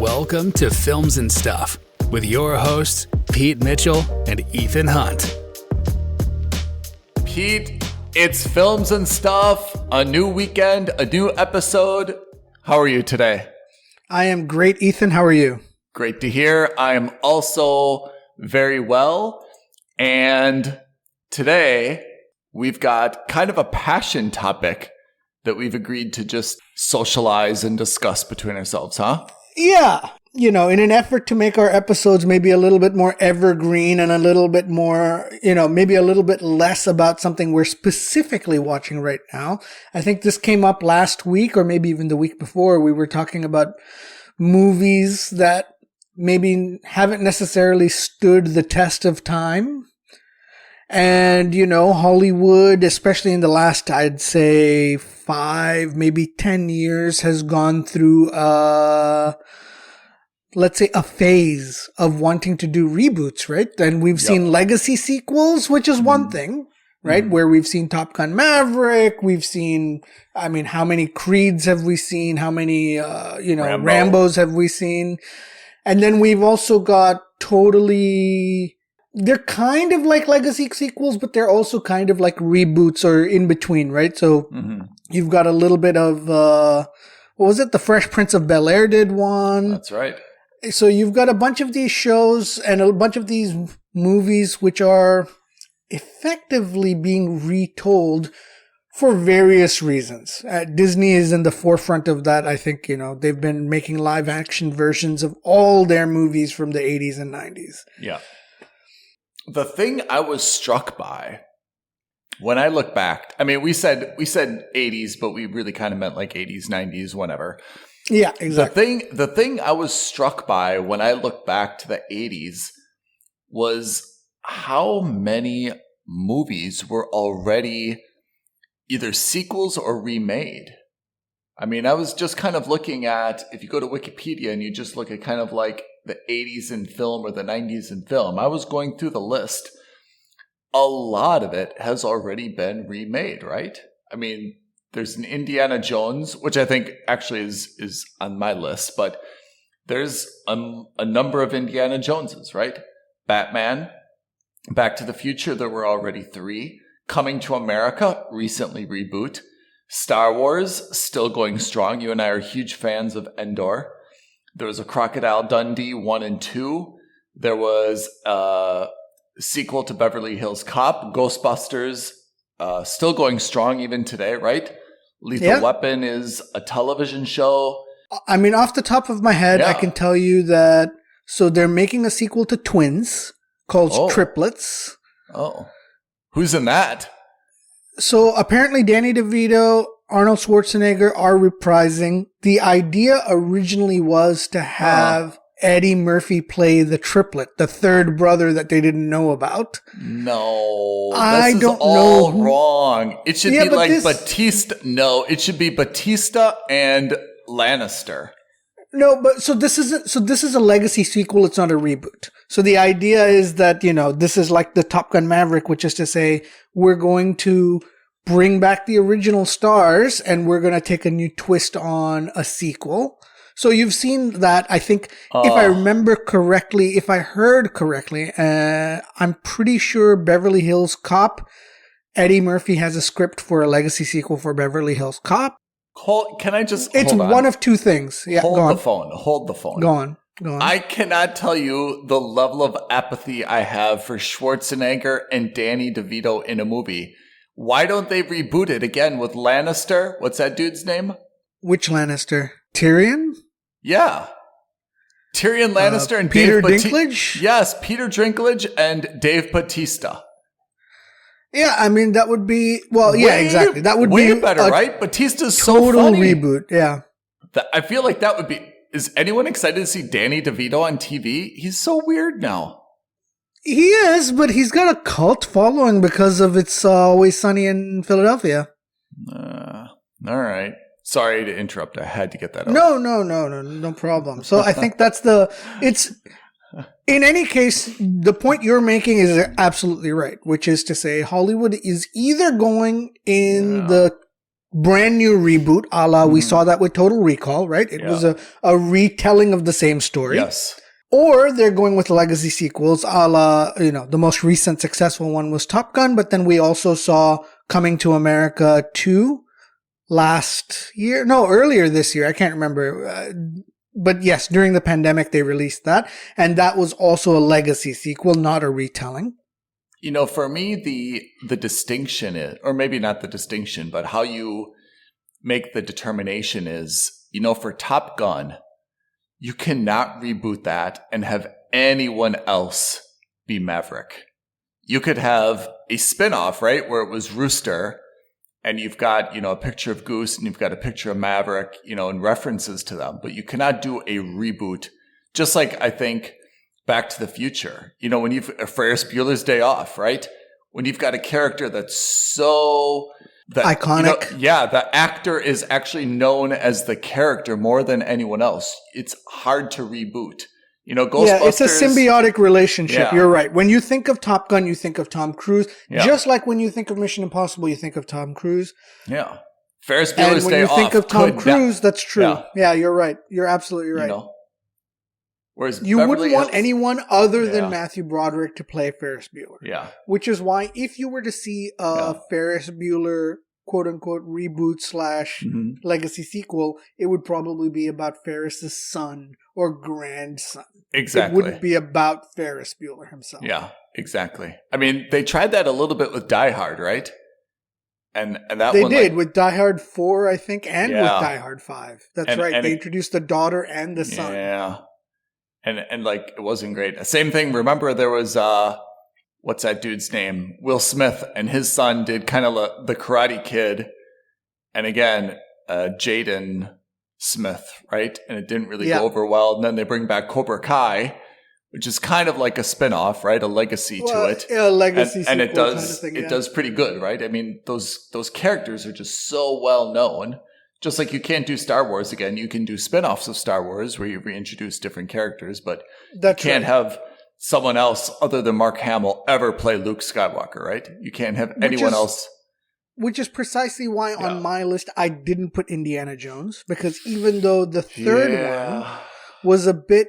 Welcome to Films and Stuff with your hosts, Pete Mitchell and Ethan Hunt. Pete, it's Films and Stuff, a new weekend, a new episode. How are you today? I am great, Ethan. How are you? Great to hear. I am also very well. And today we've got kind of a passion topic that we've agreed to just socialize and discuss between ourselves, huh? Yeah. You know, in an effort to make our episodes maybe a little bit more evergreen and a little bit more, maybe a little bit less about something we're specifically watching right now. I think this came up last week or maybe even the week before. We were talking about movies that maybe haven't necessarily stood the test of time. And, Hollywood, especially in the last, I'd say 5, maybe 10 years, has gone through, let's say, a phase of wanting to do reboots, right? And we've seen legacy sequels, which is one thing, right? Where we've seen Top Gun Maverick, we've seen, how many Creeds have we seen? How many, Rambos have we seen? And then we've also got they're kind of like legacy sequels, but they're also kind of like reboots or in between, right? So you've got a little bit of, what was it? The Fresh Prince of Bel-Air did one. That's right. So you've got a bunch of these shows and a bunch of these movies which are effectively being retold for various reasons. Disney is in the forefront of that. I think, they've been making live action versions of all their movies from the 80s and 90s. Yeah. The thing I was struck by when I look back, we said 80s, but we really kind of meant like 80s, 90s, whatever. Yeah, exactly. The thing I was struck by when I look back to the 80s was how many movies were already either sequels or remade. I was just kind of looking at, if you go to Wikipedia and you just look at kind of like the 80s in film or the 90s in film, I was going through the list. A lot of it has already been remade, right? There's an Indiana Jones, which I think actually is on my list, but there's a number of Indiana Joneses, right? Batman, Back to the Future, there were already 3. Coming to America, recently reboot. Star Wars, still going strong. You and I are huge fans of Endor. There was a Crocodile Dundee 1 and 2. There was a sequel to Beverly Hills Cop. Ghostbusters, still going strong even today, right? Lethal Weapon is a television show. Off the top of my head, I can tell you that, so they're making a sequel to Twins called Triplets. Oh. Who's in that? So apparently Danny DeVito, Arnold Schwarzenegger are reprising. The idea originally was to have Eddie Murphy play the triplet, the third brother that they didn't know about. No, I this don't is all know wrong. It should be like Batista. No, it should be Batista and Lannister. No, but so this is a legacy sequel. It's not a reboot. So the idea is that, this is like the Top Gun Maverick, which is to say we're going to bring back the original stars and we're going to take a new twist on a sequel. So you've seen that, I think, if I remember correctly, if I heard correctly, I'm pretty sure Beverly Hills Cop, Eddie Murphy has a script for a legacy sequel for Beverly Hills Cop. Can I just It's hold on. one of two things. Yeah, Hold the phone. Go on. I cannot tell you the level of apathy I have for Schwarzenegger and Danny DeVito in a movie. Why don't they reboot it again with Lannister? What's that dude's name? Which Lannister? Tyrion? Yeah. Tyrion Lannister and Peter Dave Dinklage? Yes, Peter Dinklage and Dave Bautista. Yeah, that would be, exactly. That would way be better, right? Batista's total so funny. Reboot, yeah. I feel like that would be, is anyone excited to see Danny DeVito on TV? He's so weird now. He is, but he's got a cult following because of It's Always Sunny in Philadelphia. All right. Sorry to interrupt. I had to get that out. No problem. So I think in any case, the point you're making is absolutely right, which is to say Hollywood is either going in the brand new reboot, a la we saw that with Total Recall, right? It was a retelling of the same story. Yes. Or they're going with legacy sequels, a la, the most recent successful one was Top Gun, but then we also saw Coming to America 2 earlier this year. I can't remember. But yes, during the pandemic, they released that. And that was also a legacy sequel, not a retelling. For me, the distinction is, or maybe not the distinction, but how you make the determination is, for Top Gun, you cannot reboot that and have anyone else be Maverick. You could have a spinoff, right, where it was Rooster, and you've got, a picture of Goose and you've got a picture of Maverick, and references to them. But you cannot do a reboot, just like I think Back to the Future. When you've Ferris Bueller's Day Off, right? When you've got a character that's so iconic. The actor is actually known as the character more than anyone else. It's hard to reboot. Ghostbusters. Yeah, it's a symbiotic relationship. Yeah. You're right. When you think of Top Gun, you think of Tom Cruise. Yeah. Just like when you think of Mission Impossible, you think of Tom Cruise. Yeah. Ferris Bueller's Day Off. And when you think of Tom Cruise, that's true. Yeah, you're right. You're absolutely right. Whereas you wouldn't want anyone other than Matthew Broderick to play Ferris Bueller. Yeah. Which is why if you were to see a Ferris Bueller quote unquote reboot / legacy sequel, it would probably be about Ferris's son or grandson. Exactly. It wouldn't be about Ferris Bueller himself. Yeah, exactly. I mean, they tried that a little bit with Die Hard, right? And that they one did with Die Hard 4, I think, and with Die Hard 5. That's right. And they introduced the daughter and the son. Yeah. And it wasn't great. Same thing. Remember there was what's that dude's name? Will Smith, and his son did kind of the Karate Kid, and again, Jaden Smith, right? And it didn't really go over well. And then they bring back Cobra Kai, which is kind of like a spinoff, right? A legacy to it. Yeah, legacy and it does kind of thing, it does pretty good, right? I mean, those characters are just so well known. Just like you can't do Star Wars again, you can do spin-offs of Star Wars where you reintroduce different characters, but you can't have someone else other than Mark Hamill ever play Luke Skywalker, right? You can't have anyone else. Which is precisely why on my list I didn't put Indiana Jones, because even though the third one was a bit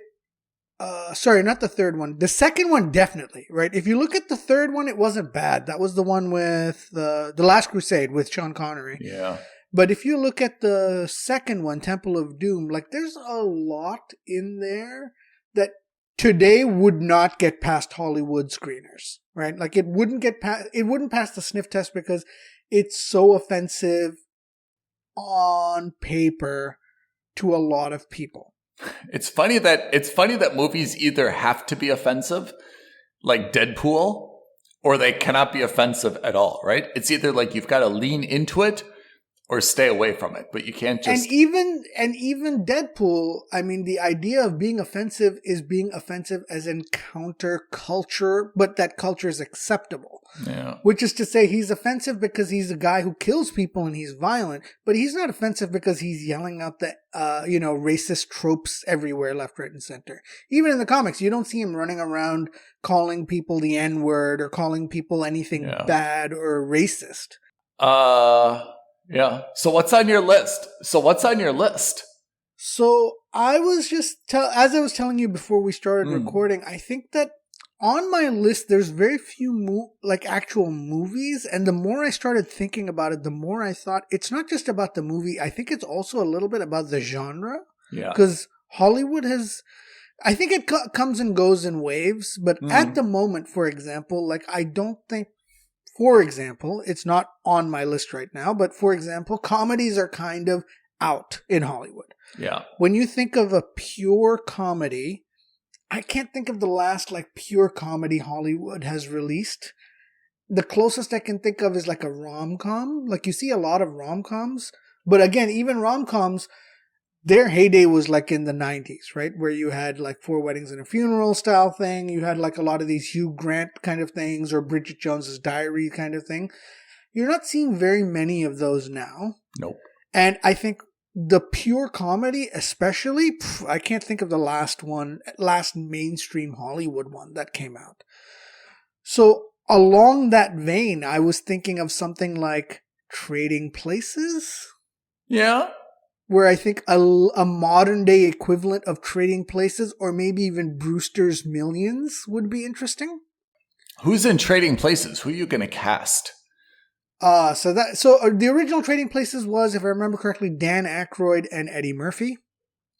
sorry, not the third one. The second one, definitely, right? If you look at the third one, it wasn't bad. That was the one with the Last Crusade with Sean Connery. Yeah. But if you look at the second one, Temple of Doom, there's a lot in there that today would not get past Hollywood screeners, right? It wouldn't pass the sniff test because it's so offensive on paper to a lot of people. It's funny that movies either have to be offensive, like Deadpool, or they cannot be offensive at all, right? It's either you've got to lean into it or stay away from it, but you can't just... And even Deadpool, I mean, the idea of being offensive is being offensive as in counter culture, but that culture is acceptable. Yeah. Which is to say, he's offensive because he's a guy who kills people and he's violent, but he's not offensive because he's yelling out the, racist tropes everywhere, left, right, and center. Even in the comics, you don't see him running around calling people the N-word or calling people anything bad or racist. Yeah. So what's on your list? So I was just, as I was telling you before we started recording, I think that on my list, there's very few actual movies. And the more I started thinking about it, the more I thought it's not just about the movie. I think it's also a little bit about the genre. Yeah. Because Hollywood I think it comes and goes in waves. But at the moment, for example, I don't think, for example, it's not on my list right now, but for example, comedies are kind of out in Hollywood. Yeah. When you think of a pure comedy, I can't think of the last pure comedy Hollywood has released. The closest I can think of is a rom-com. You see a lot of rom-coms, but again, even rom-coms, their heyday was in the 90s, right? Where you had Four Weddings and a Funeral style thing. You had a lot of these Hugh Grant kind of things or Bridget Jones's Diary kind of thing. You're not seeing very many of those now. Nope. And I think the pure comedy, especially, I can't think of the last mainstream Hollywood one that came out. So along that vein, I was thinking of something like Trading Places. Yeah. Where I think a modern day equivalent of Trading Places, or maybe even Brewster's Millions, would be interesting. Who's in Trading Places? Who are you going to cast? So the original Trading Places was, if I remember correctly, Dan Aykroyd and Eddie Murphy.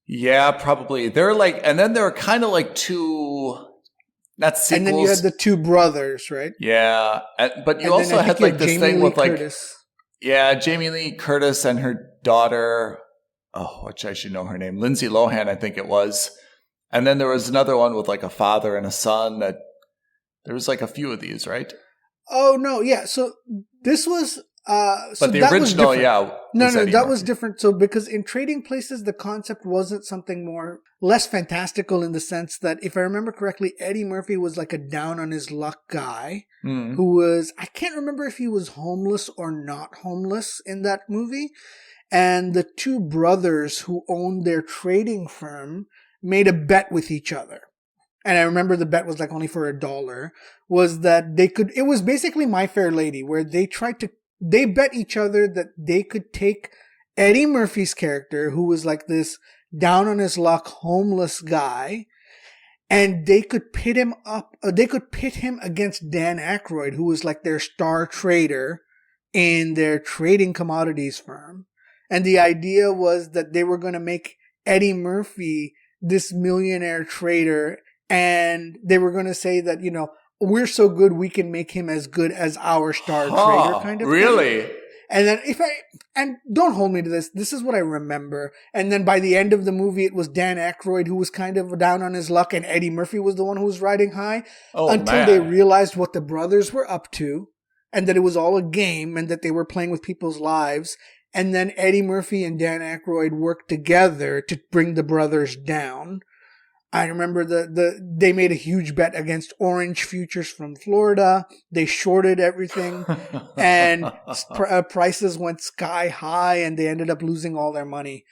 Yeah, probably. They're like, and then there were kind of like two, not sequels. And then you had the two brothers, right? Yeah, but you also had like this thing with like, yeah, Jamie Lee Curtis and her daughter. Oh, which I should know her name, Lindsay Lohan, I think it was. And then there was another one with like a father and a son. That there was like a few of these, right? Oh no, yeah. So this was. But the original, yeah. No, that was different. So because in Trading Places, the concept wasn't something less fantastical in the sense that, if I remember correctly, Eddie Murphy was like a down on his luck guy who was, I can't remember if he was homeless or not homeless in that movie. And the two brothers who owned their trading firm made a bet with each other. And I remember the bet was like only for $1, was that it was basically My Fair Lady, where they bet each other that they could take Eddie Murphy's character, who was like this down on his luck homeless guy, and they could pit him against Dan Aykroyd, who was like their star trader in their trading commodities firm. And the idea was that they were going to make Eddie Murphy this millionaire trader, and they were going to say that, we're so good we can make him as good as our star trader kind of really thing. And then and don't hold me to this is what I remember. And then by the end of the movie, it was Dan Aykroyd who was kind of down on his luck, and Eddie Murphy was the one who was riding high until they realized what the brothers were up to, and that it was all a game and that they were playing with people's lives. And then Eddie Murphy and Dan Aykroyd worked together to bring the brothers down. I remember they made a huge bet against orange futures from Florida. They shorted everything, and prices went sky high, and they ended up losing all their money.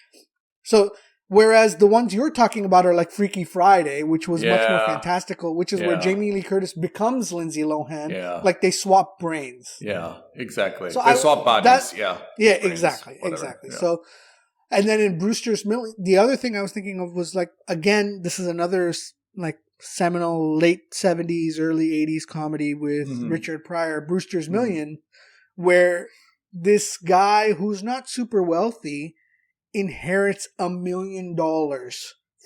So, whereas the ones you're talking about are like Freaky Friday, which was much more fantastical, which is where Jamie Lee Curtis becomes Lindsay Lohan. Yeah. Like they swap brains. Yeah, exactly. So they swap bodies. Yeah, brains, exactly. Whatever. Exactly. Yeah. So. And then in Brewster's Millions, the other thing I was thinking of was like, again, this is another like seminal late 70s, early 80s comedy with Richard Pryor, Brewster's Million, where this guy who's not super wealthy inherits $1 million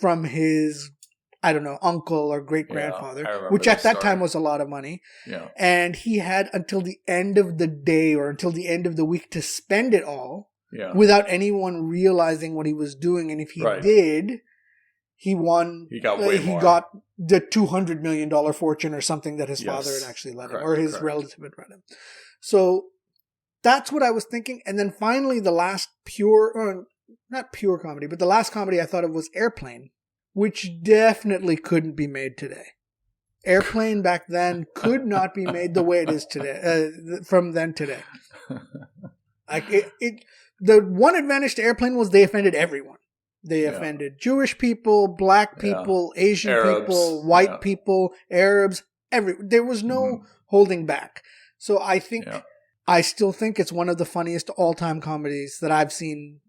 from his, I don't know, uncle or great grandfather, which at that time was a lot of money. Yeah. And he had until the end of the day or until the end of the week to spend it all. Yeah. Without anyone realizing what he was doing. And if he did, he won. He got way more. He got the $200 million fortune or something that his father had actually let him, or his relative had let him. So that's what I was thinking. And then finally, the last not pure comedy, but the last comedy I thought of was Airplane, which definitely couldn't be made today. Airplane back then could not be made the way it is today, from then today. Like the one advantage to Airplane was they offended everyone. They offended Jewish people, black people, Asian Arabs, people, white people, Arabs. There was no holding back. So I still think it's one of the funniest all-time comedies that I've seen,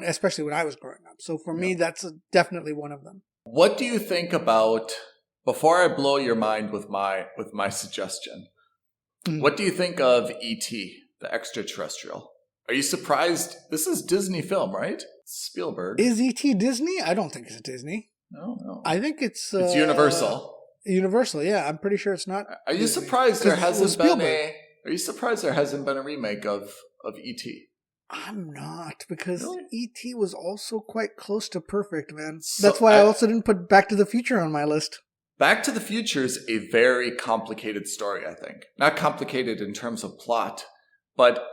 especially when I was growing up. So for me, that's definitely one of them. What do you think about, before I blow your mind with my suggestion, what do you think of E.T., the extraterrestrial? Are you surprised? This is Disney film, right? Spielberg. Is E.T. Disney? I don't think it's Disney. No. I think it's Universal. Universal, yeah. I'm pretty sure it's not. Are you surprised there hasn't been a remake of E.T.? I'm not, because E.T. was also quite close to perfect, man. That's why I also didn't put Back to the Future on my list. Back to the Future is a very complicated story, I think. Not complicated in terms of plot, but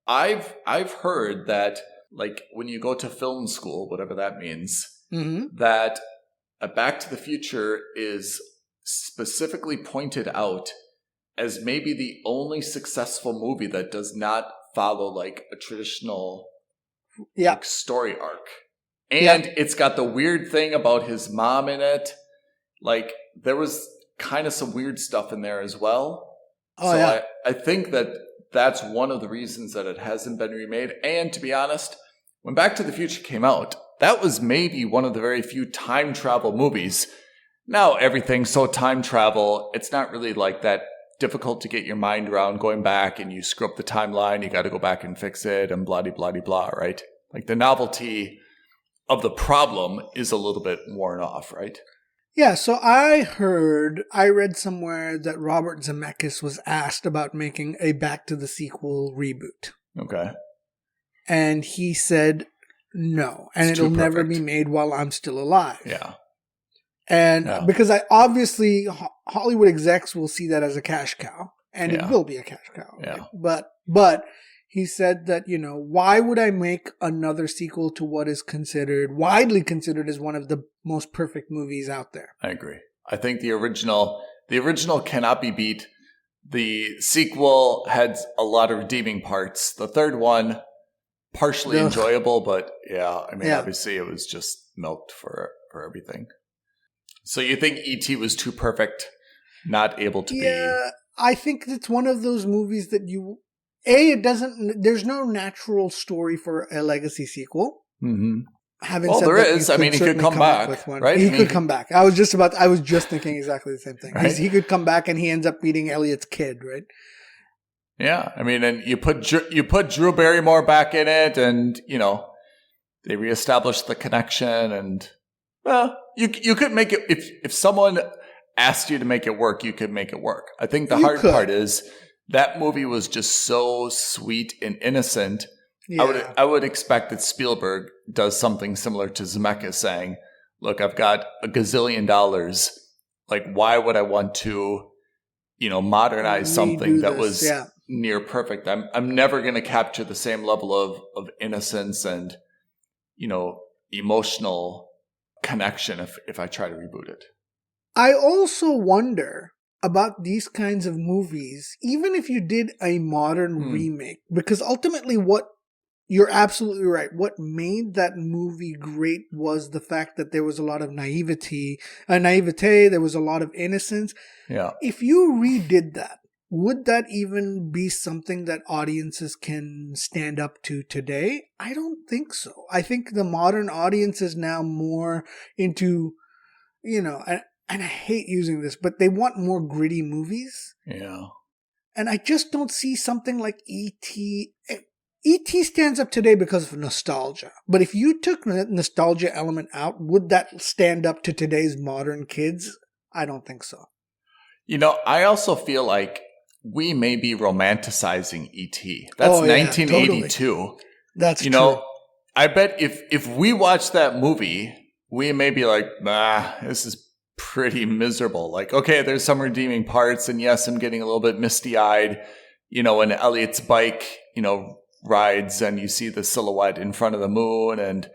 I've heard that, like, when you go to film school, whatever that means, that a Back to the Future is specifically pointed out as maybe the only successful movie that does not follow like a traditional like, story arc. And it's got the weird thing about his mom in it. Like, there was kind of some weird stuff in there as well. I think that that's one of the reasons that it hasn't been remade. And to be honest, when Back to the Future came out, that was maybe one of the very few time travel movies. Now everything's so time travel, it's not really like that difficult to get your mind around going back and you screw up the timeline, you got to go back and fix it and blah, blah, blah, blah, right? Like the novelty of the problem is a little bit worn off, right? Yeah, so I read somewhere that Robert Zemeckis was asked about making a Back to the Sequel reboot. Okay. And he said no. And it'll never be made while I'm still alive. Yeah. And because obviously Hollywood execs will see that as a cash cow. And it will be a cash cow. Yeah. Right? But he said that, why would I make another sequel to what is widely considered as one of the most perfect movies out there? I agree. I think the original cannot be beat. The sequel had a lot of redeeming parts. The third one, partially enjoyable, but obviously it was just milked for everything. So you think E.T. was too perfect, not able to be? Yeah, I think it's one of those movies that there's no natural story for a legacy sequel. Mm-hmm. Having said there that, is. I mean, he could come back, right? He could come back. I was just thinking exactly the same thing. Right? He could come back and he ends up beating Elliot's kid, right? Yeah. I mean, and you put Drew Barrymore back in it and, they reestablished the connection and, well, you could make it, if someone asked you to make it work, you could make it work. I think the hard part is that movie was just so sweet and innocent. Yeah. I would expect that Spielberg does something similar to Zemeckis saying, look, I've got a gazillion dollars. Like, why would I want to, modernize something that was near perfect? I'm never going to capture the same level of innocence and, emotional connection if I try to reboot it. I also wonder about these kinds of movies, even if you did a modern remake, because ultimately you're absolutely right. What made that movie great was the fact that there was a lot of naivete, there was a lot of innocence. Yeah. If you redid that, would that even be something that audiences can stand up to today? I don't think so. I think the modern audience is now more into, and I hate using this, but they want more gritty movies. Yeah. And I just don't see something like E.T. E.T. stands up today because of nostalgia. But if you took the nostalgia element out, would that stand up to today's modern kids? I don't think so. I also feel like we may be romanticizing E.T. That's 1982. Totally. That's true. I bet if we watch that movie, we may be like, this is pretty miserable. Like, okay, there's some redeeming parts, and yes, I'm getting a little bit misty-eyed, when Elliot's bike, rides and you see the silhouette in front of the moon and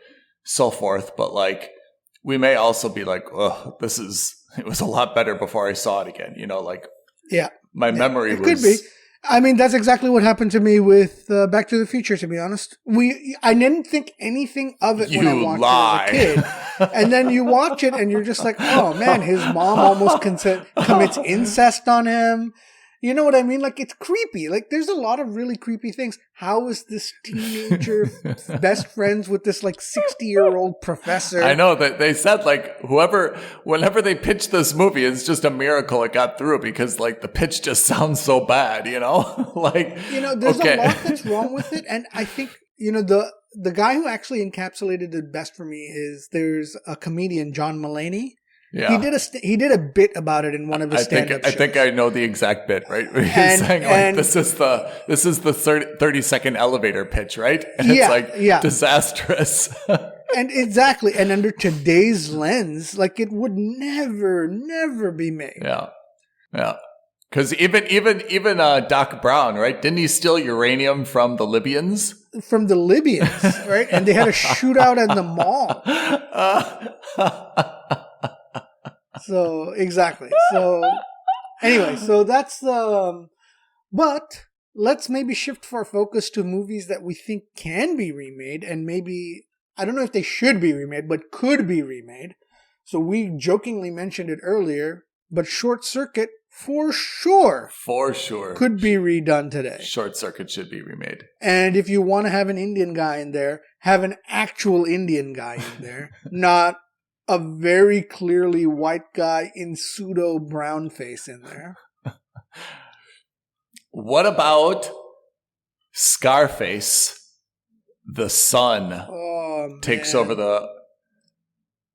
so forth. But like, we may also be like, oh, it was a lot better before I saw it again. My memory was... Could be. I mean, that's exactly what happened to me with Back to the Future, to be honest. I didn't think anything of it when I watched it as a kid. And then you watch it and you're just like, oh man, his mom almost commits incest on him. You know what I mean? Like, it's creepy. Like, there's a lot of really creepy things. How is this teenager best friends with this, 60-year-old professor? I know that they said, whenever they pitched this movie, it's just a miracle it got through because, the pitch just sounds so bad, there's a lot that's wrong with it. And I think, the guy who actually encapsulated it best for me there's a comedian, John Mulaney. Yeah. He did a bit about it in one of his stand-up shows. I think I know the exact bit, right? Where he's saying this is the 30-second elevator pitch, right? And it's disastrous. And exactly. And under today's lens, it would never be made. Yeah. Yeah. Because even Doc Brown, right? Didn't he steal uranium from the Libyans? From the Libyans, right? And they had a shootout in the mall. So, exactly. So, anyway, so that's but let's maybe shift our focus to movies that we think can be remade and maybe, I don't know if they should be remade, but could be remade. So we jokingly mentioned it earlier, but Short Circuit for sure. For sure. Could be redone today. Short Circuit should be remade. And if you want to have an Indian guy in there, have an actual Indian guy in there, not a very clearly white guy in pseudo brown face in there. What about Scarface? The son takes over the...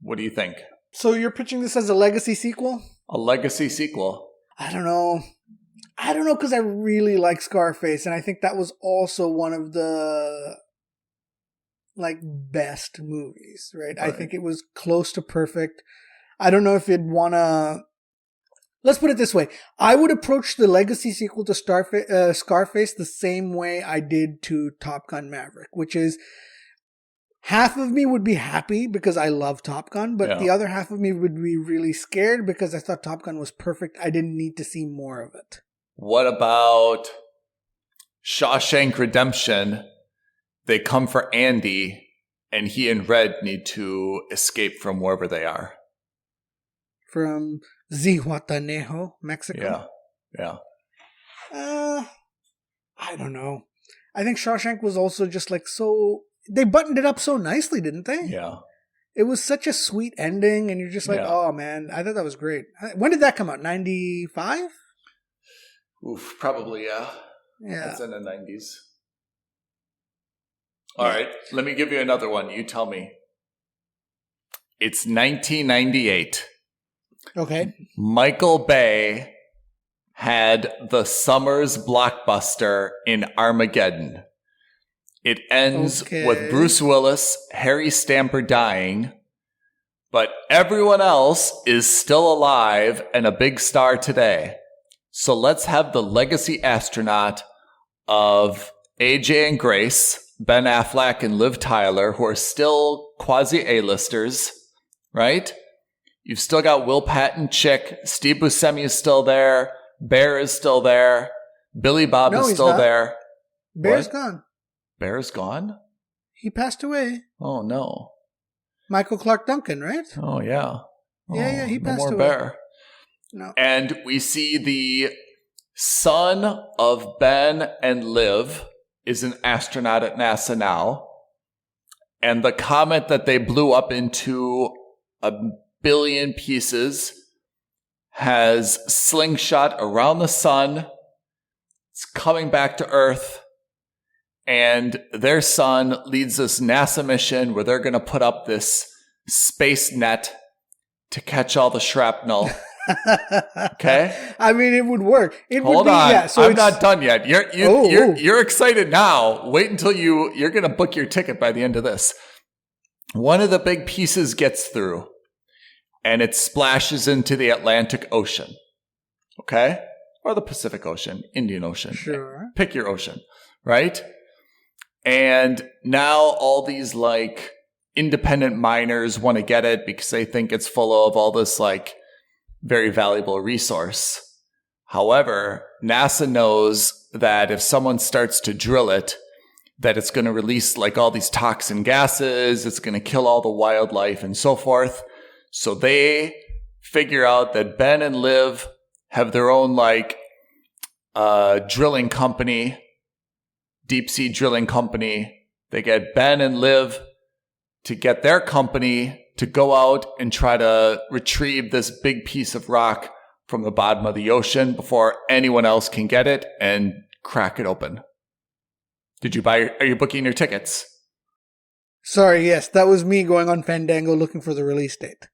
What do you think? So you're pitching this as a legacy sequel? A legacy sequel. I don't know because I really like Scarface, and I think that was also one of the best movies, right? I think it was close to perfect. I don't know if you'd want to... Let's put it this way. I would approach the legacy sequel to Scarface the same way I did to Top Gun Maverick, which is half of me would be happy because I love Top Gun, but the other half of me would be really scared because I thought Top Gun was perfect. I didn't need to see more of it. What about Shawshank Redemption? They come for Andy, and he and Red need to escape from wherever they are. From Zihuatanejo, Mexico? Yeah. I don't know. I think Shawshank was also just so... They buttoned it up so nicely, didn't they? Yeah. It was such a sweet ending, and you're just oh man, I thought that was great. When did that come out? 95? Oof, probably, yeah. Yeah. It's in the 90s. All right, let me give you another one. You tell me. It's 1998. Okay. Michael Bay had the summer's blockbuster in Armageddon. It ends with Bruce Willis, Harry Stamper dying, but everyone else is still alive and a big star today. So let's have the legacy astronaut of AJ and Grace, Ben Affleck and Liv Tyler, who are still quasi-A-listers, right? You've still got Will Patton, Chick, Steve Buscemi is still there, Bear is still there, Billy Bob is still there. Bear's gone. Bear's gone? He passed away. Oh, no. Michael Clark Duncan, right? Oh, yeah. Yeah, he passed away. No more Bear. No. And we see the son of Ben and Liv is an astronaut at NASA now. And the comet that they blew up into 1 billion pieces has slingshot around the sun. It's coming back to Earth. And their son leads this NASA mission where they're going to put up this space net to catch all the shrapnel. Okay? I mean, it would work. Hold on. Yeah, so I'm not done yet. You're excited now. Wait until you're going to book your ticket by the end of this. One of the big pieces gets through, and it splashes into the Atlantic Ocean. Okay? Or the Pacific Ocean, Indian Ocean. Sure. Pick your ocean, right? And now all these independent miners want to get it because they think it's full of all this very valuable resource. However, NASA knows that if someone starts to drill it, that it's going to release all these toxin gases, it's going to kill all the wildlife and so forth. So they figure out that Ben and Liv have their own drilling company, deep sea drilling company. They get Ben and Liv to get their company to go out and try to retrieve this big piece of rock from the bottom of the ocean before anyone else can get it and crack it open. Are you booking your tickets? Sorry, yes, that was me going on Fandango looking for the release date.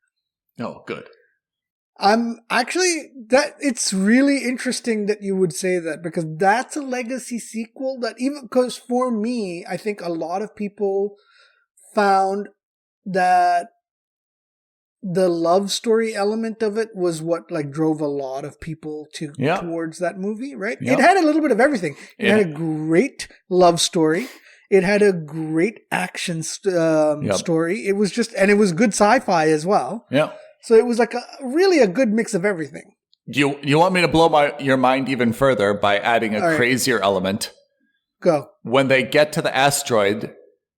Oh, good. I'm actually it's really interesting that you would say that, because that's a legacy sequel that, even because for me, I think a lot of people found that the love story element of it was what drove a lot of people towards that movie, right? It had a little bit of everything. It had a great love story. It had a great action story. It was and it was good sci-fi as well. Yeah. So it was really a good mix of everything. You want me to blow your mind even further by adding a crazier element? Go. When they get to the asteroid,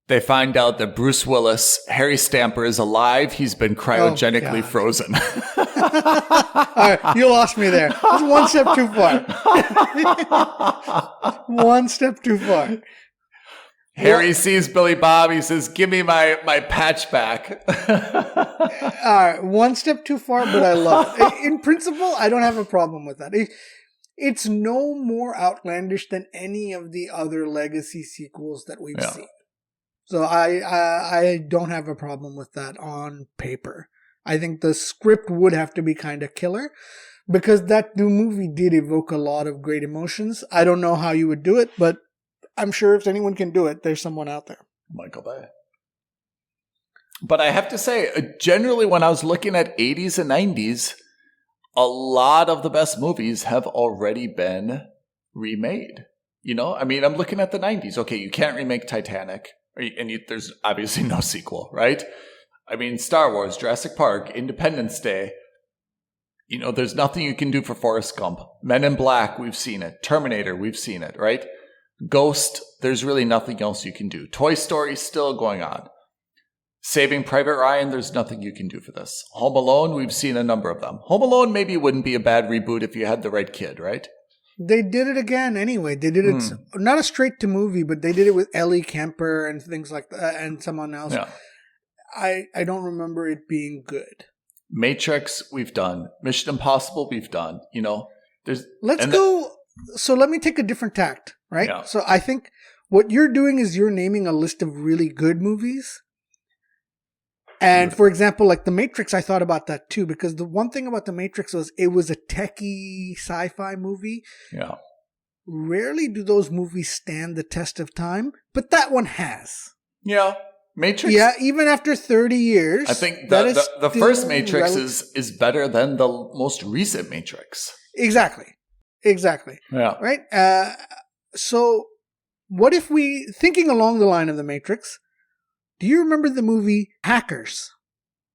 they find out that Bruce Willis, Harry Stamper, is alive. He's been cryogenically frozen. right, you lost me there. That's one step too far. One step too far. Harry sees Billy Bob. He says, "Give me my patch back." All right, one step too far, but I love it. In principle, I don't have a problem with that. It's no more outlandish than any of the other legacy sequels that we've seen. So I don't have a problem with that on paper. I think the script would have to be kind of killer because that new movie did evoke a lot of great emotions. I don't know how you would do it, but I'm sure if anyone can do it, there's someone out there. Michael Bay. But I have to say, generally when I was looking at 80s and 90s, a lot of the best movies have already been remade. You know, I mean, I'm looking at the 90s. Okay, you can't remake Titanic, and there's obviously no sequel, right? I mean, Star Wars, Jurassic Park, Independence Day. You know, there's nothing you can do for Forrest Gump. Men in Black, we've seen it. Terminator, we've seen it, right? Ghost, there's really nothing else you can do. Toy Story, still going on. Saving Private Ryan, there's nothing you can do for this. Home Alone, we've seen a number of them. Home Alone maybe wouldn't be a bad reboot if you had the right kid, right? They did it again anyway. They did it, not a straight to movie, but they did it with Ellie Kemper and things like that, and someone else. Yeah. I don't remember it being good. Matrix, we've done. Mission Impossible, we've done. You know, So let me take a different tact, right? Yeah. So I think what you're doing is you're naming a list of really good movies. And for example, like The Matrix, I thought about that too, because the one thing about The Matrix was it was a techie sci-fi movie. Yeah. Rarely do those movies stand the test of time, but that one has. Yeah. Matrix. Yeah, even after 30 years. I think the first Matrix is better than the most recent Matrix. Exactly. Yeah. Right? So what if thinking along the line of The Matrix, do you remember the movie Hackers?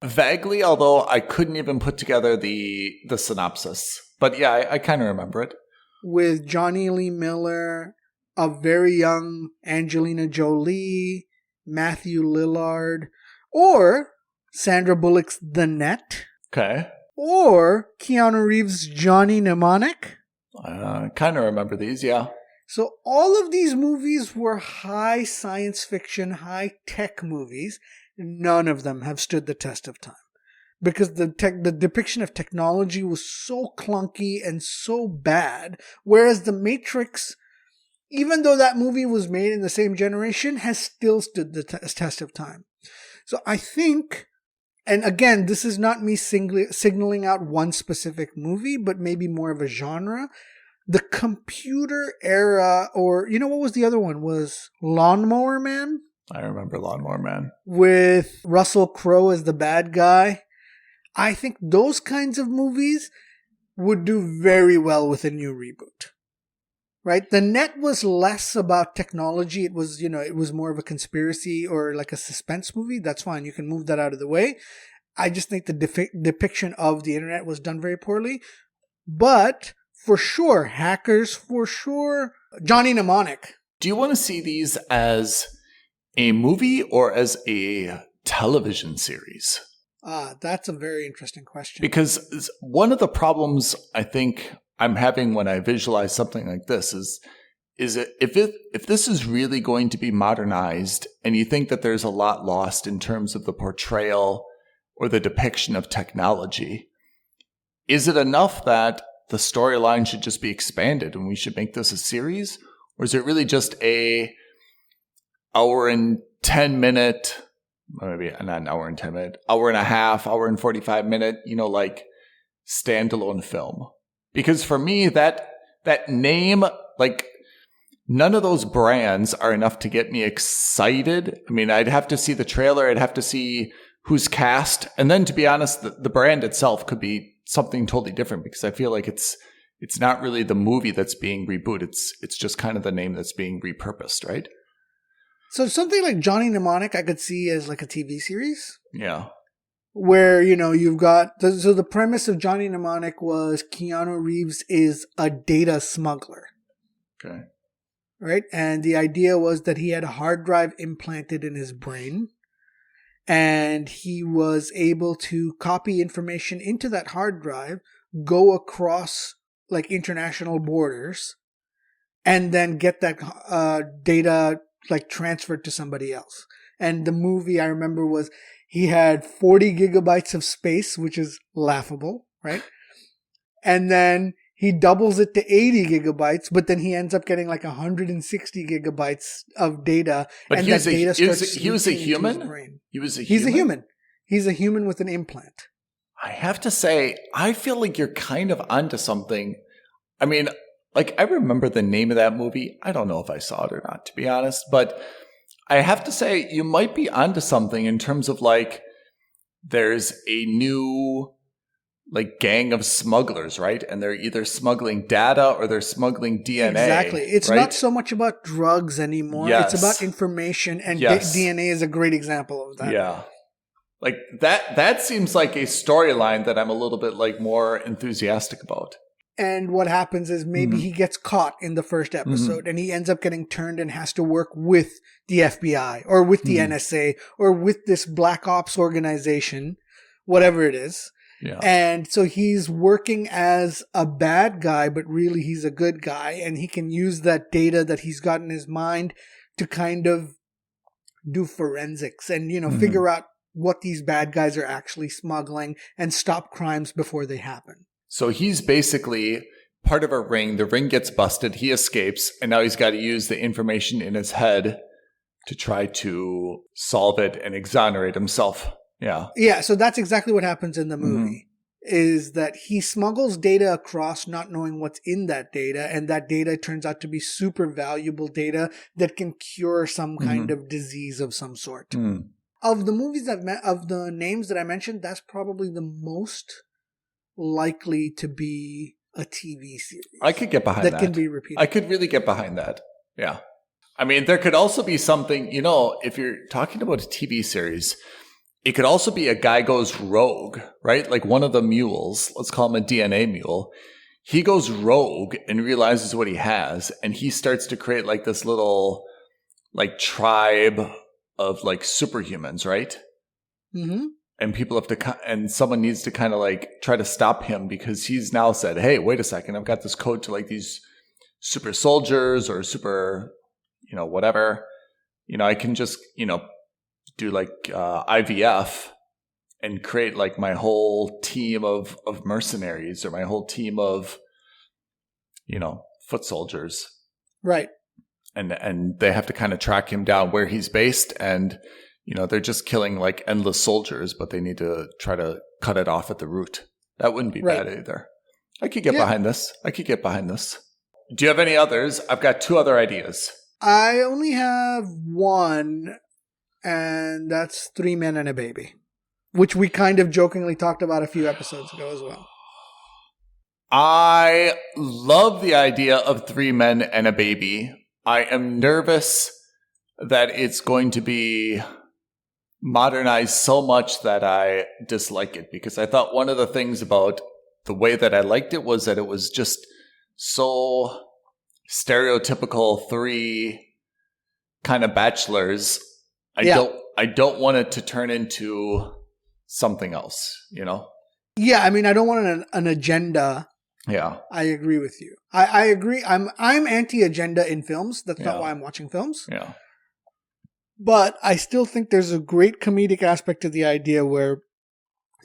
Vaguely, although I couldn't even put together the synopsis. But yeah, I kind of remember it. With Johnny Lee Miller, a very young Angelina Jolie, Matthew Lillard, or Sandra Bullock's The Net. Okay. Or Keanu Reeves' Johnny Mnemonic. I kind of remember these, yeah. So all of these movies were high science fiction, high tech movies. None of them have stood the test of time because the depiction of technology was so clunky and so bad. Whereas The Matrix, even though that movie was made in the same generation, has still stood the test of time. So I think, and again, this is not me signaling out one specific movie, but maybe more of a genre. The computer era, or you know what was the other one? Was Lawnmower Man? I remember Lawnmower Man. With Russell Crowe as the bad guy. I think those kinds of movies would do very well with a new reboot. Right? The Net was less about technology. It was, it was more of a conspiracy or like a suspense movie. That's fine. You can move that out of the way. I just think the depiction of the internet was done very poorly. But for sure, Hackers, for sure, Johnny Mnemonic. Do you want to see these as a movie or as a television series? That's a very interesting question. Because one of the problems I think I'm having when I visualize something like this is if this is really going to be modernized and you think that there's a lot lost in terms of the portrayal or the depiction of technology, is it enough that the storyline should just be expanded and we should make this a series? Or is it really just a hour and 10 minute, maybe not an hour and 10 minute, hour and a half, hour and 45 minute, like standalone film? Because for me, that name, like none of those brands are enough to get me excited. I mean, I'd have to see the trailer. I'd have to see who's cast. And then to be honest, the brand itself could be something totally different because I feel like it's not really the movie that's being rebooted. It's just kind of the name that's being repurposed, right? So something like Johnny Mnemonic I could see as like a TV series. Yeah. Where, you've got, so the premise of Johnny Mnemonic was Keanu Reeves is a data smuggler. Okay. Right? And the idea was that he had a hard drive implanted in his brain. and he was able to copy information into that hard drive, go across like international borders, and then get that data like transferred to somebody else. And the movie I remember was he had 40 gigabytes of space, which is laughable, right? And then he doubles it to 80 gigabytes, but then he ends up getting like 160 gigabytes of data. But and he was, that data he was a human? He was a human? He's a human. He's a human with an implant. I have to say, I feel like you're kind of onto something. I mean, like, I remember the name of that movie. I don't know if I saw it or not, to be honest. But I have to say, you might be onto something in terms of, like, there's a new, like, gang of smugglers, right? And they're either smuggling data or they're smuggling DNA. Exactly. It's right? not so much about drugs anymore. Yes. It's about information, and Yes. DNA is a great example of that. Yeah. Like, that seems like a storyline that I'm a little bit, like, more enthusiastic about. And what happens is maybe he gets caught in the first episode and he ends up getting turned and has to work with the FBI or with the NSA or with this black ops organization, whatever it is. Yeah. And so he's working as a bad guy, but really he's a good guy. And he can use that data that he's got in his mind to kind of do forensics and, you know, figure out what these bad guys are actually smuggling and stop crimes before they happen. So he's basically part of a ring. The ring gets busted. He escapes. And now he's got to use the information in his head to try to solve it and exonerate himself. Yeah. Yeah. So that's exactly what happens in the movie is that he smuggles data across not knowing what's in that data. And that data turns out to be super valuable data that can cure some kind of disease of some sort. Of the movies of the names that I mentioned, that's probably the most likely to be a TV series. I could get behind that. That can be repeated. I could really get behind that. Yeah. I mean, there could also be something, you know, if you're talking about a TV series, it could also be a guy goes rogue, right? Like one of the mules, let's call him a DNA mule. He goes rogue and realizes what he has, and he starts to create like this little like tribe of like superhumans, right? Mm-hmm. And people have to, and someone needs to kind of like try to stop him because he's now said, hey, wait a second, I've got this code to like these super soldiers or super, you know, whatever. You know, I can just, you know, do like IVF and create like my whole team of mercenaries or my whole team of, you know, foot soldiers. Right. And they have to kind of track him down where he's based, and you know, they're just killing like endless soldiers, but they need to try to cut it off at the root. That wouldn't be bad either. I could get behind this. I could get behind this. Do you have any others? I've got 2 other ideas. I only have one, and that's 3 Men and a Baby, which we kind of jokingly talked about a few episodes ago as well. I love the idea of 3 Men and a Baby. I am nervous that it's going to be modernized so much that I dislike it, because I thought one of the things about the way that I liked it was that it was just so stereotypical 3 kind of bachelors. I don't want it to turn into something else, you know? Yeah, I mean, I don't want an agenda. Yeah. I agree with you. I agree. I'm anti-agenda in films. That's not why I'm watching films. Yeah. But I still think there's a great comedic aspect to the idea where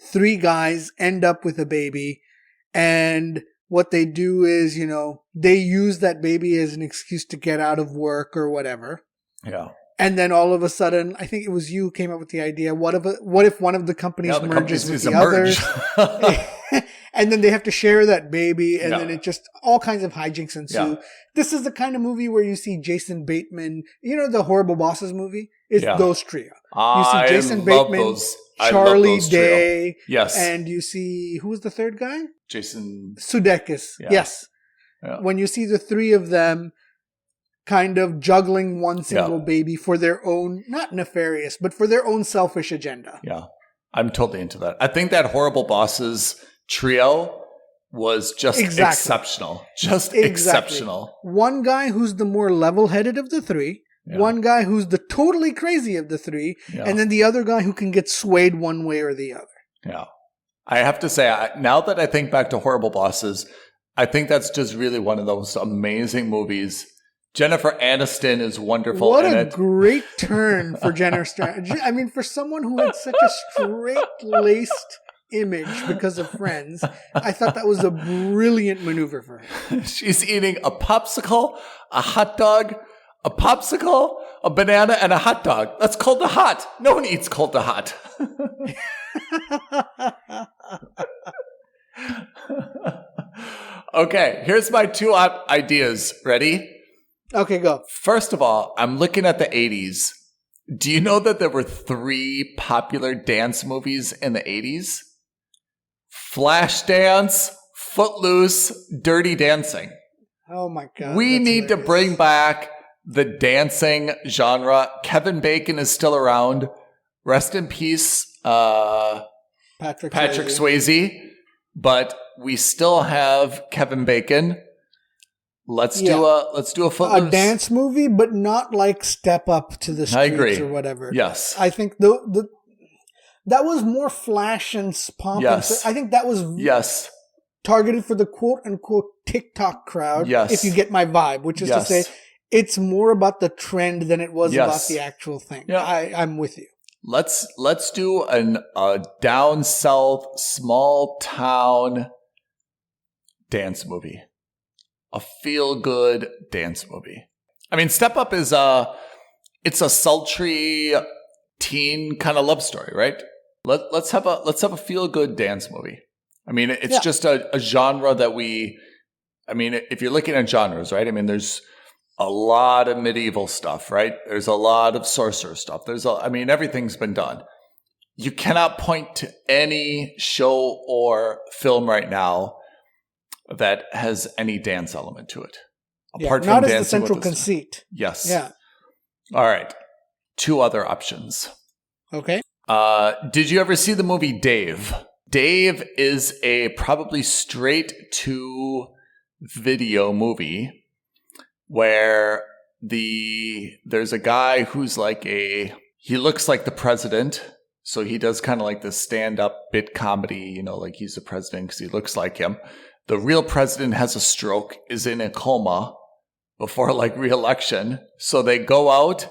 3 guys end up with a baby, and what they do is, you know, they use that baby as an excuse to get out of work or whatever. Yeah. And then all of a sudden, I think it was you who came up with the idea. What if one of the companies merges with the others? And then they have to share that baby, and then it just all kinds of hijinks ensue. Yeah. This is the kind of movie where you see Jason Bateman, you know, the Horrible Bosses movie? It's those trio. You see Jason Bateman, Charlie Day, yes, and you see, who was the third guy? Jason Sudeikis. Yeah. Yes. Yeah. When you see the 3 of them kind of juggling one single baby for their own, not nefarious, but for their own selfish agenda. Yeah. I'm totally into that. I think that Horrible Bosses trio was just exceptional. Just exceptional. One guy who's the more level-headed of the 3, One guy who's the totally crazy of the three, and then the other guy who can get swayed one way or the other. Yeah. I have to say, now that I think back to Horrible Bosses, I think that's just really one of those amazing movies. Jennifer Aniston is wonderful in it. What a great turn for Jennifer. I mean, for someone who had such a straight-laced image because of Friends, I thought that was a brilliant maneuver for her. She's eating a popsicle, a hot dog, a popsicle, a banana, and a hot dog. That's cold to hot. No one eats cold to hot. Okay, here's my two ideas. Ready? Okay, go. First of all, I'm looking at the 80s. Do you know that there were 3 popular dance movies in the 80s? Flashdance, Footloose, Dirty Dancing. Oh my God. We need to bring back the dancing genre. Kevin Bacon is still around. Rest in peace, Patrick Swayze. But we still have Kevin Bacon. Let's do a Footloose. A dance movie, but not like Step Up to the Streets or whatever. Yes. I think that was more flash and pomp. Yes. I think that was targeted for the quote-unquote TikTok crowd, if you get my vibe, which is to say it's more about the trend than it was about the actual thing. Yeah. I'm with you. Let's do a down south, small town dance movie. A feel-good dance movie. I mean, Step Up is it's a sultry teen kind of love story, right? Let's have a feel-good dance movie. I mean, it's just a genre that if you're looking at genres, right? I mean, there's a lot of medieval stuff, right? There's a lot of sorcerer stuff. Everything's been done. You cannot point to any show or film right now that has any dance element to it. Apart from not dancing as the central with conceit. Yes. Yeah. All right. 2 other options. Okay. Did you ever see the movie Dave? Dave is a probably straight to video movie where there's a guy who's he looks like the president. So he does kind of like the stand-up bit comedy, like he's the president because he looks like him. The real president has a stroke, is in a coma before re-election. So they go out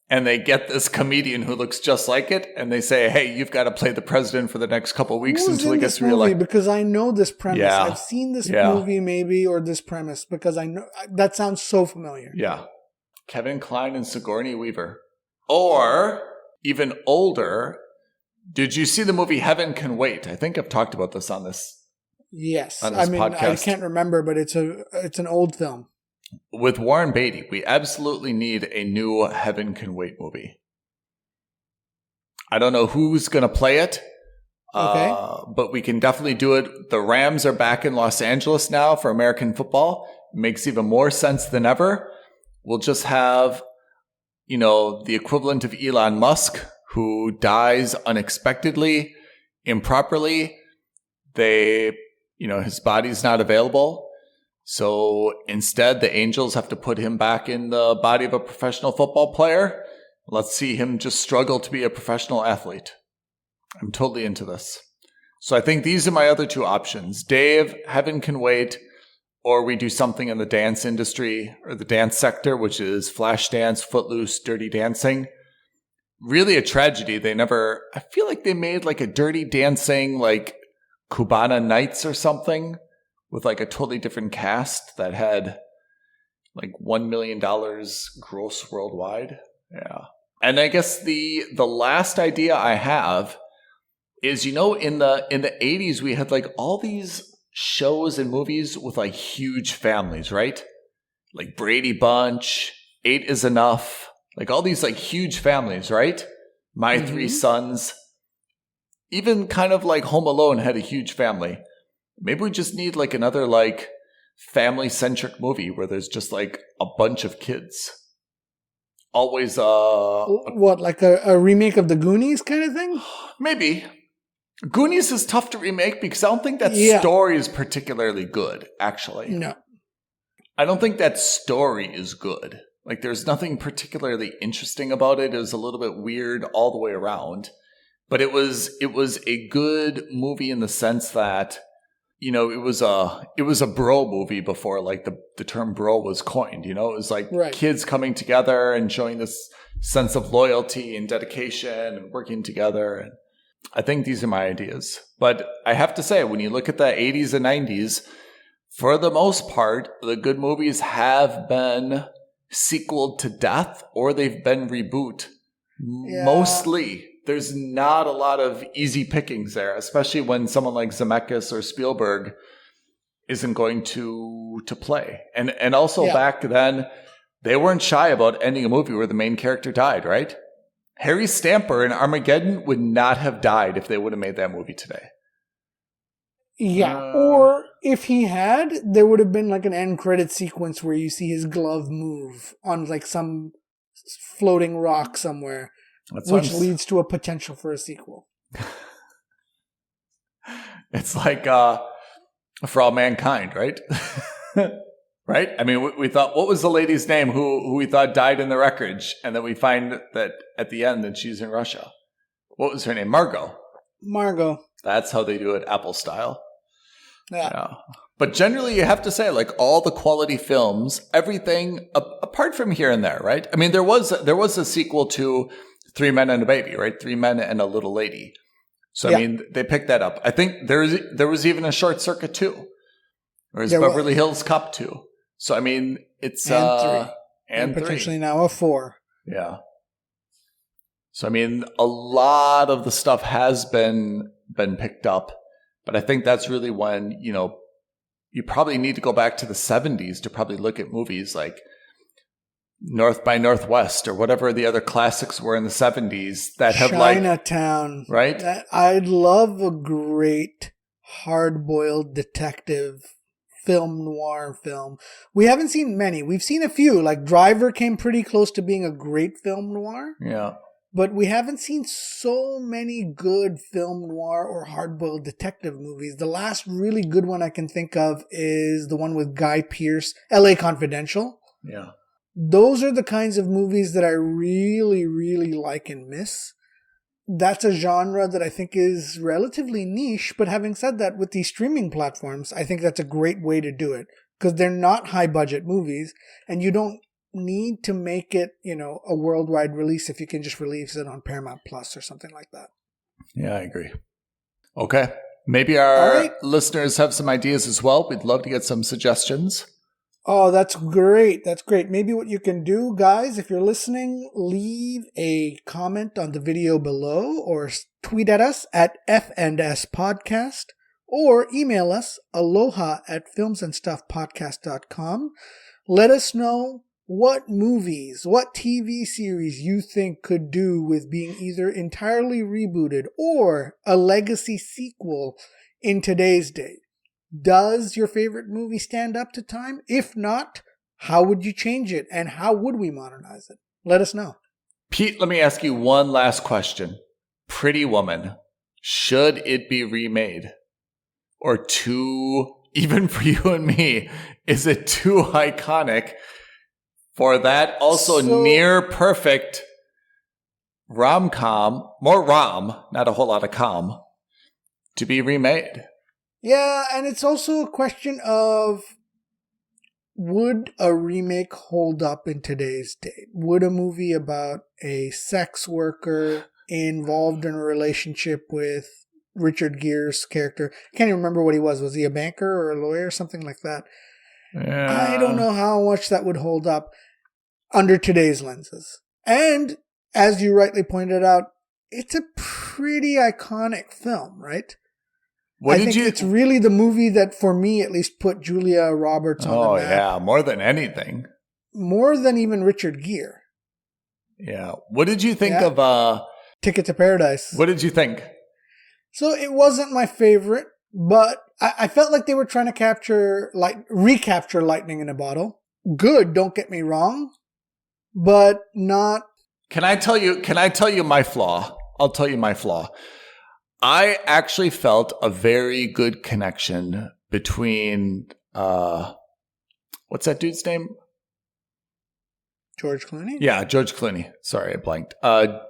and they get this comedian who looks just like it. And they say, hey, you've got to play the president for the next couple of weeks until he gets reelected. Because I know this premise. Yeah. I've seen this movie maybe, or this premise, because I know that sounds so familiar. Yeah. Kevin Kline and Sigourney Weaver. Or even older, did you see the movie Heaven Can Wait? I think I've talked about this on this. Yes. Podcast. I can't remember, but it's an old film. With Warren Beatty, we absolutely need a new Heaven Can Wait movie. I don't know who's going to play it, but we can definitely do it. The Rams are back in Los Angeles now for American football. It makes even more sense than ever. We'll just have, the equivalent of Elon Musk, who dies unexpectedly, improperly. His body's not available. So instead, the Angels have to put him back in the body of a professional football player. Let's see him just struggle to be a professional athlete. I'm totally into this. So I think these are my other 2 options. Dave, Heaven Can Wait, or we do something in the dance industry or the dance sector, which is Flashdance, Footloose, Dirty Dancing. Really a tragedy. I feel like they made a Dirty Dancing, Cubana Nights or something with a totally different cast that had $1 million gross worldwide. Yeah. And I guess the last idea I have is, in the 80s, we had all these shows and movies with huge families, right? Like Brady Bunch, 8 is Enough, all these huge families, right? My 3 Sons. Even kind of Home Alone had a huge family. Maybe we just need another family-centric movie where there's just a bunch of kids. Always what, a remake of the Goonies kind of thing? Maybe. Goonies is tough to remake because I don't think that story is particularly good, actually. No. I don't think that story is good. Like, there's nothing particularly interesting about it. It was a little bit weird all the way around. But it was a good movie in the sense that, you know, it was a bro movie before like the term bro was coined. You know, it was like kids coming together and showing this sense of loyalty and dedication and working together. And I think these are my ideas. But I have to say, when you look at the 80s and 90s, for the most part, the good movies have been sequeled to death or they've been reboot. Yeah. Mostly. There's not a lot of easy pickings there, especially when someone like Zemeckis or Spielberg isn't going to play. And also back then, they weren't shy about ending a movie where the main character died, right? Harry Stamper in Armageddon would not have died if they would have made that movie today. Yeah, or if he had, there would have been like an end credit sequence where you see his glove move on like some floating rock somewhere. Which leads to a potential for a sequel. It's like For All Mankind, right? Right? I mean, we thought, what was the lady's name who we thought died in the wreckage? And then we find that at the end that she's in Russia. What was her name? Margot. That's how they do it, Apple style. Yeah. But generally, you have to say, like, all the quality films, everything, apart from here and there, right? I mean, there was a sequel to Three Men and a Baby, right? Three Men and a Little Lady. So, I mean, they picked that up. I think there was even a Short Circuit 2. Or is Beverly Hills Cop 2. So, I mean, it's... And potentially now a 4. Yeah. So, I mean, a lot of the stuff has been picked up. But I think that's really when, you know, you probably need to go back to the 70s to probably look at movies like North by Northwest or whatever the other classics were in the 70s that have Chinatown. Right? I'd love a great hard-boiled detective film noir film. We haven't seen many. We've seen a few. Like Driver came pretty close to being a great film noir. Yeah. But we haven't seen so many good film noir or hard-boiled detective movies. The last really good one I can think of is the one with Guy Pearce, L.A. Confidential. Yeah. Those are the kinds of movies that I really, really like and miss. That's a genre that I think is relatively niche. But having said that, with these streaming platforms, I think that's a great way to do it. Because they're not high-budget movies, and you don't need to make it, you know, a worldwide release if you can just release it on Paramount Plus or something like that. Yeah, I agree. Okay. Maybe our listeners have some ideas as well. We'd love to get some suggestions. Oh, that's great. That's great. Maybe what you can do, guys, if you're listening, leave a comment on the video below or tweet at us at F&S Podcast or email us aloha@filmsandstuffpodcast.com. Let us know what movies, what TV series you think could do with being either entirely rebooted or a legacy sequel in today's day. Does your favorite movie stand up to time? If not, how would you change it and how would we modernize it? Let us know. Pete, let me ask you one last question. Pretty Woman, should it be remade? Or too, even for you and me, is it too iconic for that also near perfect rom-com, more rom, not a whole lot of com, to be remade? Yeah, and it's also a question of, would a remake hold up in today's day? Would a movie about a sex worker involved in a relationship with Richard Gere's character, I can't even remember what he was. Was he a banker or a lawyer or something like that? Yeah. I don't know how much that would hold up under today's lenses. And as you rightly pointed out, it's a pretty iconic film, right? I think it's really the movie that, for me at least, put Julia Roberts on the map. Oh, yeah, more than anything. More than even Richard Gere. Yeah. What did you think of... Ticket to Paradise. What did you think? So it wasn't my favorite, but I felt like they were trying to recapture lightning in a bottle. Good, don't get me wrong, but not... Can I tell you my flaw? I'll tell you my flaw. I actually felt a very good connection between, what's that dude's name? George Clooney? Yeah, George Clooney. Sorry, I blanked.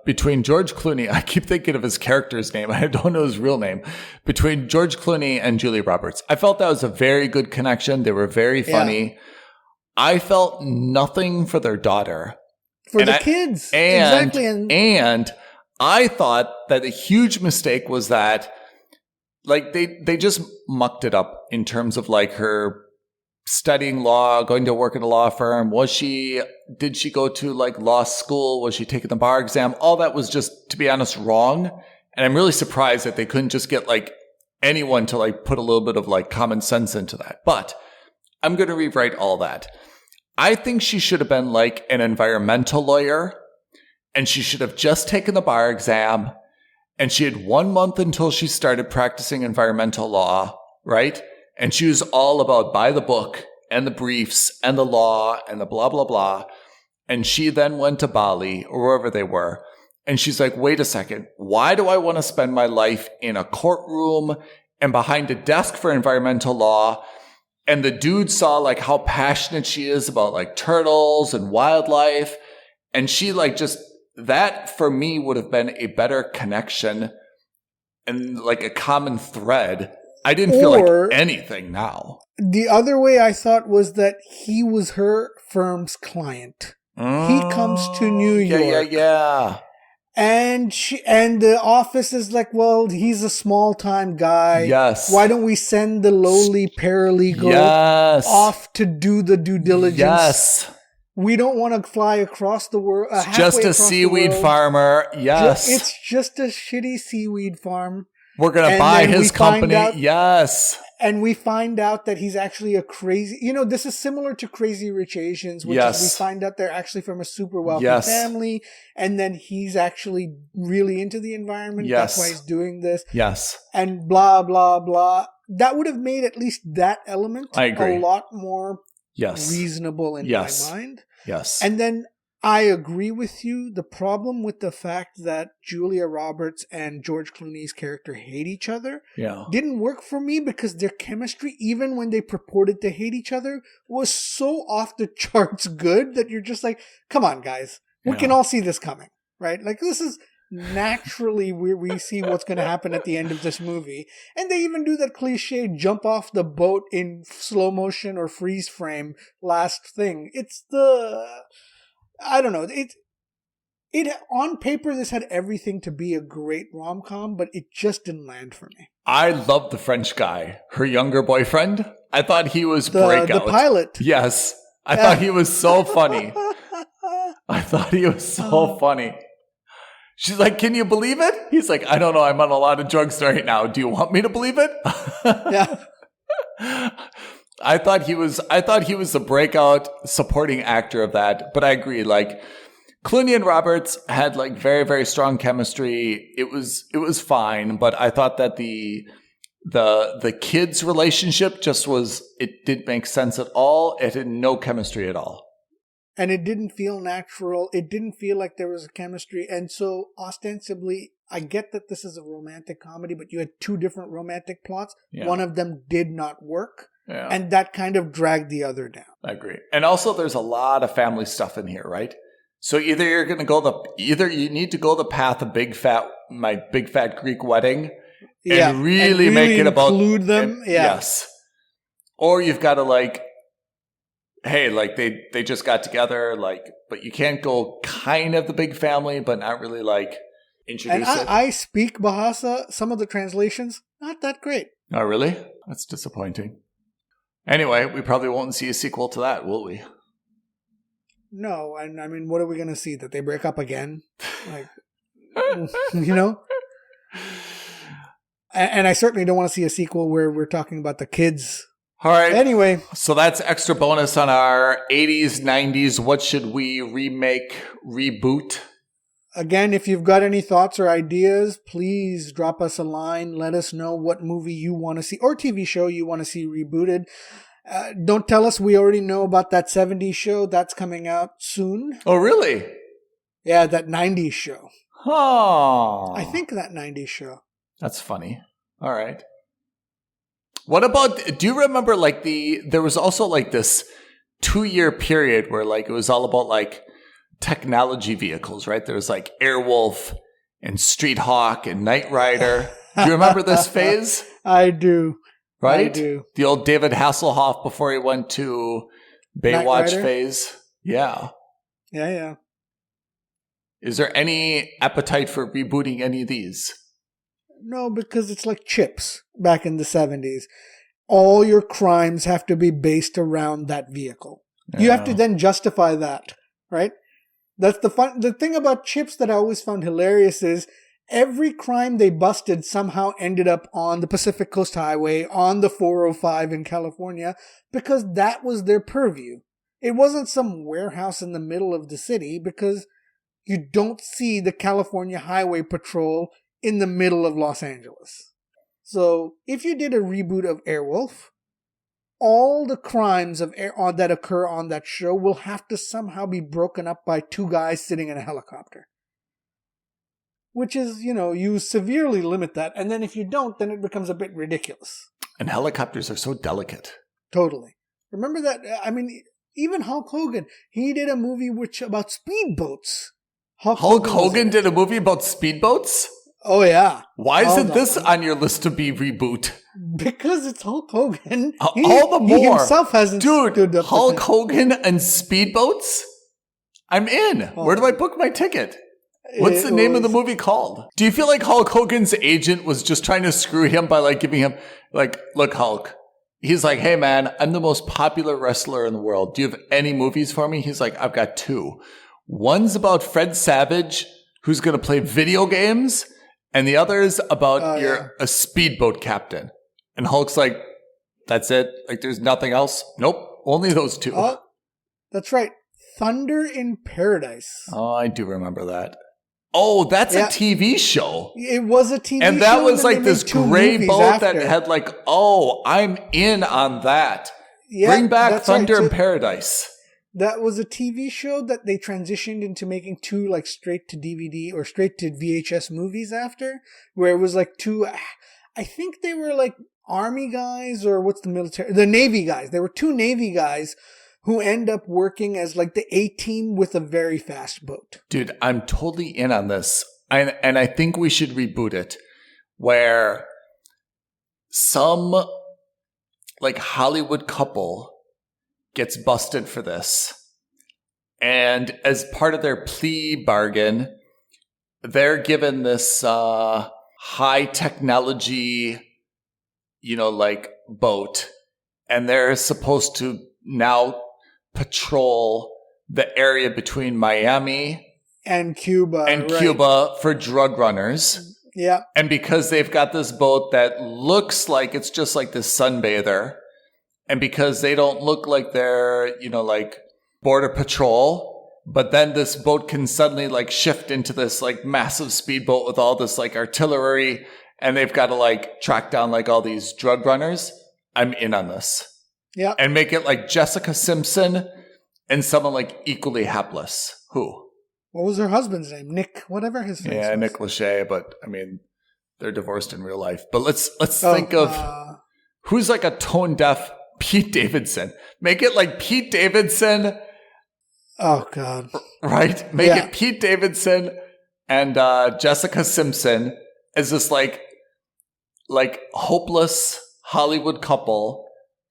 Between George Clooney, I keep thinking of his character's name. I don't know his real name. Between George Clooney and Julia Roberts, I felt that was a very good connection. They were very funny. Yeah. I felt nothing for their daughter. For the kids. Exactly. And I thought that a huge mistake was that, like, they just mucked it up in terms of, like, her studying law, going to work at a law firm. Did she go to, like, law school? Was she taking the bar exam? All that was just, to be honest, wrong. And I'm really surprised that they couldn't just get, like, anyone to, like, put a little bit of, like, common sense into that. But I'm going to rewrite all that. I think she should have been, like, an environmental lawyer, and she should have just taken the bar exam, and she had 1 month until she started practicing environmental law, right? And she was all about by the book and the briefs and the law and the blah, blah, blah. And she then went to Bali or wherever they were. And she's like, wait a second. Why do I want to spend my life in a courtroom and behind a desk for environmental law? And the dude saw, like, how passionate she is about, like, turtles and wildlife. And she, like, just, that for me would have been a better connection and, like, a common thread. I didn't feel like anything now. The other way I thought was that he was her firm's client. He comes to New York. Yeah. And the office is like, well, he's a small-time guy. Yes. Why don't we send the lowly paralegal off to do the due diligence? Yes. We don't want to fly across the world. Just a seaweed farmer. Yes. It's just a shitty seaweed farm. We're going to buy his company. Yes. And we find out that he's actually a crazy, this is similar to Crazy Rich Asians, which is we find out they're actually from a super wealthy family. And then he's actually really into the environment. Yes. That's why he's doing this. Yes. And blah, blah, blah. That would have made at least that element I agree. A lot more reasonable in my mind. Yes. And then I agree with you. The problem with the fact that Julia Roberts and George Clooney's character hate each other didn't work for me because their chemistry, even when they purported to hate each other, was so off the charts good that you're just like, come on, guys. We can all see this coming, right? Like, this is naturally where we see what's going to happen at the end of this movie. And they even do that cliche jump off the boat in slow motion or freeze frame last thing. I don't know. It on paper, this had everything to be a great rom-com, but it just didn't land for me. I love the French guy, her younger boyfriend. I thought he was breakout. The pilot. Yes. I thought he was so funny. Funny. She's like, can you believe it? He's like, I don't know. I'm on a lot of drugs right now. Do you want me to believe it? Yeah. I thought he was the breakout supporting actor of that, but I agree. Like, Clooney and Roberts had, like, very, very strong chemistry. It was fine, but I thought that the kids' relationship it didn't make sense at all. It had no chemistry at all. And it didn't feel natural. It didn't feel like there was a chemistry. And so ostensibly, I get that this is a romantic comedy, but you had two different romantic plots. Yeah. One of them did not work. Yeah. And that kind of dragged the other down. I agree. And also there's a lot of family stuff in here, right? So either you need to go the path of my big fat Greek wedding and really make it about include them. Yes. Or you've got to, like, hey, like, they just got together, like, but you can't go kind of the big family, but not really, like, introduce it. I speak Bahasa. Some of the translations, not that great. Oh, really? That's disappointing. Anyway, we probably won't see a sequel to that, will we? No, and I mean, what are we going to see? That they break up again? Like, And I certainly don't want to see a sequel where we're talking about the kids. All right. Anyway. So that's extra bonus on our 80s, 90s. What should we remake, reboot? Again, if you've got any thoughts or ideas, please drop us a line. Let us know what movie you want to see or TV show you want to see rebooted. Don't tell us we already know about that 70s show. That's coming out soon. Oh, really? Yeah, that 90s show. Oh. I think that 90s show. That's funny. All right. What about, do you remember, like, there was also, like, this 2-year period where, like, it was all about, like, technology vehicles, right? There was like Airwolf and Street Hawk and Knight Rider. Do you remember this phase? I do. Right? I do. The old David Hasselhoff before he went to Baywatch phase. Yeah. Yeah. Is there any appetite for rebooting any of these? No, because it's like Chips back in the 70s. All your crimes have to be based around that vehicle. Yeah. You have to then justify that, right? That's the thing about Chips that I always found hilarious is every crime they busted somehow ended up on the Pacific Coast Highway, on the 405 in California, because that was their purview. It wasn't some warehouse in the middle of the city, because you don't see the California Highway Patrol in the middle of Los Angeles. So if you did a reboot of Airwolf, all the crimes that occur on that show will have to somehow be broken up by two guys sitting in a helicopter. Which is, you severely limit that. And then if you don't, then it becomes a bit ridiculous. And helicopters are so delicate. Totally. Remember that? I mean, even Hulk Hogan, he did a movie about speedboats. Hulk Hogan did a movie about speedboats? Oh, yeah. Why isn't this on your list to be reboot? Because it's Hulk Hogan. All the more. He himself hasn't stood up. Hulk Hogan and speedboats? I'm in. Oh. Where do I book my ticket? What's the name of the movie called? Do you feel like Hulk Hogan's agent was just trying to screw him by giving him look, Hulk. He's like, hey man, I'm the most popular wrestler in the world. Do you have any movies for me? He's like, I've got two. One's about Fred Savage, who's going to play video games. And the other's about you're a speedboat captain. And Hulk's like, that's it? There's nothing else? Nope. Only those two. Oh, that's right. Thunder in Paradise. Oh, I do remember that. Oh, that's a TV show. It was a TV show. And that was this gray boat that had I'm in on that. Yeah, bring back Thunder in Paradise. That was a TV show that they transitioned into making two straight to DVD or straight to VHS movies after, where it was two, I think they were Army guys or what's the military? The Navy guys. There were two Navy guys who end up working as the A-team with a very fast boat. Dude, I'm totally in on this. And I think we should reboot it where some Hollywood couple gets busted for this. And as part of their plea bargain, they're given this high technology, boat. And they're supposed to now patrol the area between Miami and Cuba. Cuba for drug runners. Yeah. And because they've got this boat that looks like it's just like this sunbather, and because they don't look like they're, border patrol, but then this boat can suddenly shift into this massive speedboat with all this artillery, and they've got to track down all these drug runners. I'm in on this. Yeah. And make it Jessica Simpson and someone equally hapless. Who? What was her husband's name? Nick, whatever his name was. Yeah, Nick Lachey, but I mean, they're divorced in real life. But let's think of who's a tone deaf Pete Davidson. Make it Pete Davidson. Oh, God. Right? Make it Pete Davidson and Jessica Simpson as this hopeless Hollywood couple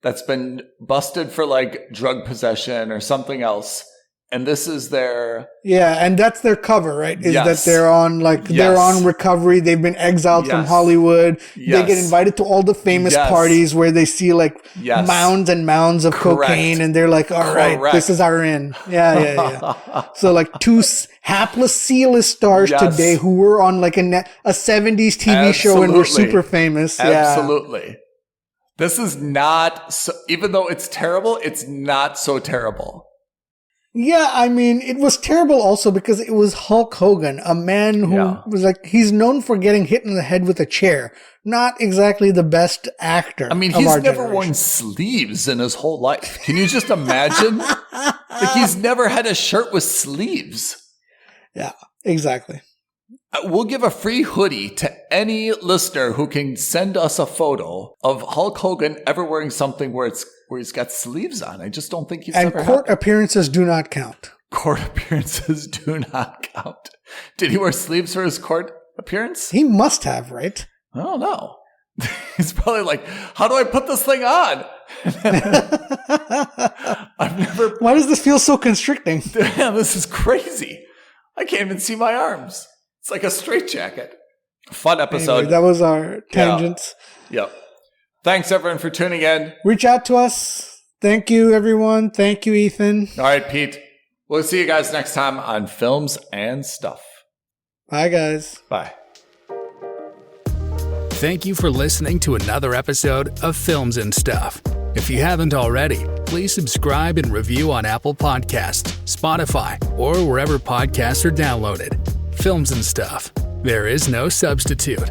that's been busted for drug possession or something else. And this is their... Yeah, and that's their cover, right? Is that they're on they're on recovery. They've been exiled from Hollywood. They get invited to all the famous parties where they see mounds and mounds of cocaine, and they're like, all right, this is our in. Yeah. So two hapless C-list stars today who were on a 70s TV show and were super famous. Absolutely. Yeah. This is not, so, even though it's terrible, it's not so terrible. Yeah, I mean, it was terrible also because it was Hulk Hogan, a man who was he's known for getting hit in the head with a chair. Not exactly the best actor. I mean, he's never worn sleeves in his whole life. Can you just imagine? He's never had a shirt with sleeves. Yeah, exactly. We'll give a free hoodie to any listener who can send us a photo of Hulk Hogan ever wearing something where he's got sleeves on. I just don't think he's ever had. And court appearances do not count. Court appearances do not count. Did he wear sleeves for his court appearance? He must have, right? I don't know. He's probably like, how do I put this thing on? Why does this feel so constricting? Damn, this is crazy. I can't even see my arms. It's like a straitjacket. Fun episode. Anyway, that was our tangents. Yep. Thanks, everyone, for tuning in. Reach out to us. Thank you, everyone. Thank you, Ethan. All right, Pete. We'll see you guys next time on Films and Stuff. Bye, guys. Bye. Thank you for listening to another episode of Films and Stuff. If you haven't already, please subscribe and review on Apple Podcasts, Spotify, or wherever podcasts are downloaded. Films and Stuff. There is no substitute.